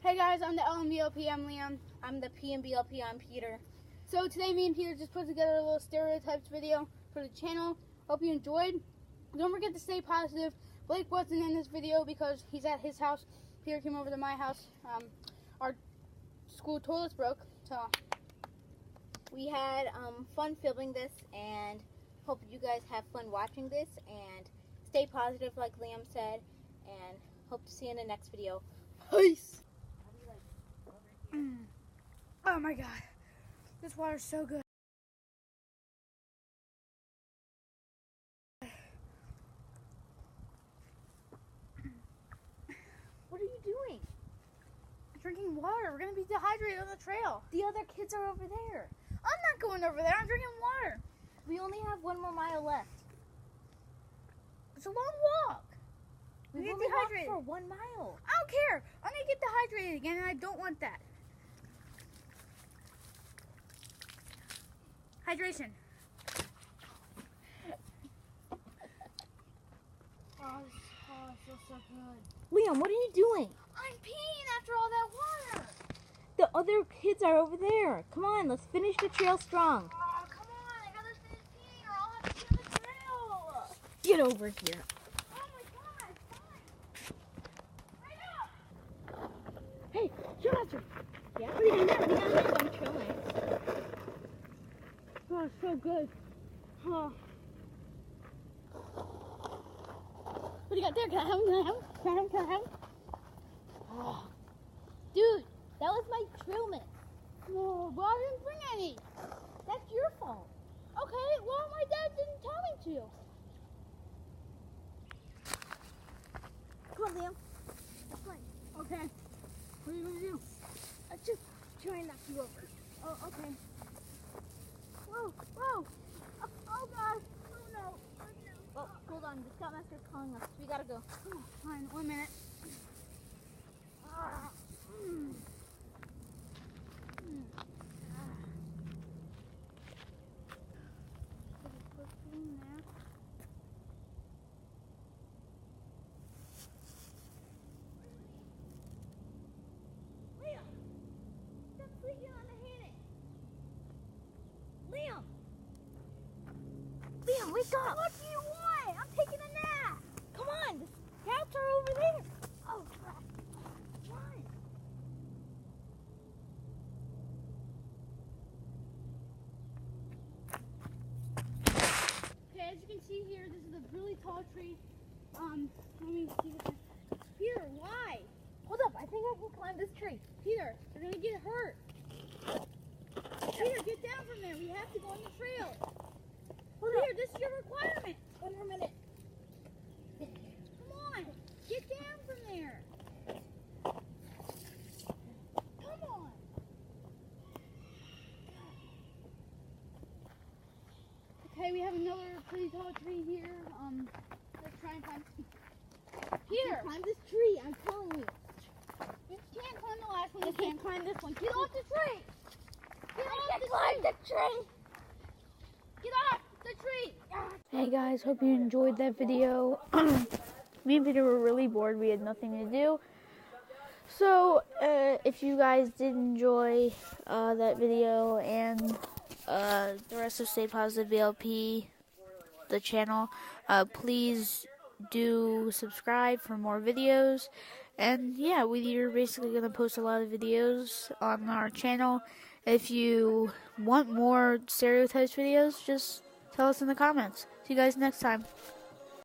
Hey guys, I'm the LMBLP, I'm Liam. I'm the PMBLP, I'm Peter. So today me and Peter just put together a little stereotypes video for the channel. Hope you enjoyed. Don't forget to stay positive. Blake wasn't in this video because he's at his house. Peter came over to my house. Our school toilets broke, so we had fun filming this, and hope you guys have fun watching this, and stay positive like Liam said, and hope to see you in the next video. Peace! Oh my god, this water's so good. What are you doing? Drinking water. We're gonna be dehydrated on the trail. The other kids are over there. I'm not going over there. I'm drinking water. We only have 1 more mile left. It's a long walk. We've get only dehydrated walked for 1 mile. I don't care. I'm gonna get dehydrated again, and I don't want that. Hydration. Oh, it feels so good. Liam, what are you doing? I'm peeing after all that water. The other kids are over there. Come on, let's finish the trail strong. Oh, come on. I gotta finish peeing or I'll have to get on the trail. Get over here. Oh my god, fine. Right up. Hey, Joshua. Yeah? What are you doing there? We got some trail mix. Oh, it's so good. Oh. What do you got there? Can I have him? Can I have him? Can I have him? Can I have him? Oh. Dude, that was my trail mix. No, but I didn't bring any. That's your fault. Okay, well, my dad didn't tell me to. Come on, Liam. That's fine. Okay. What are you going to do? Just try and knock you over. Oh, okay. Whoa, whoa. Oh, God. Oh, no. Oh, no. Oh, hold on. The Scoutmaster's calling us. We gotta go. Oh, fine. 1 minute. Ah. Mm. Mm. Ah. Liam! Stop sleeping on the hammock! Liam! Liam, wake up! What do you want? I'm taking a nap. Come on! The scouts are over there! Oh, crap. Run! Okay, as you can see here, this is a really tall tree. Let me see this. Peter, why? Hold up, I think I can climb this tree. Peter, you're gonna get hurt. Peter, get down from there. We have to go on the trail. Peter, this is your requirement. 1 more minute. Come on, get down from there. Come on. Okay, we have another pretty tall tree here. Let's try and climb. Peter, Climb this tree, I'm telling you. you can't climb the last one. You can't climb this one. Get off the tree. Get off the Climb tree. the tree! Get off the tree. Hey guys, hope you enjoyed that video. Me and Peter were really bored. We had nothing to do. So, if you guys did enjoy that video and the rest of Stay Positive VLP, the channel, please do subscribe for more videos. And yeah, we're basically going to post a lot of videos on our channel. If you want more stereotypes videos, just tell us in the comments. See you guys next time.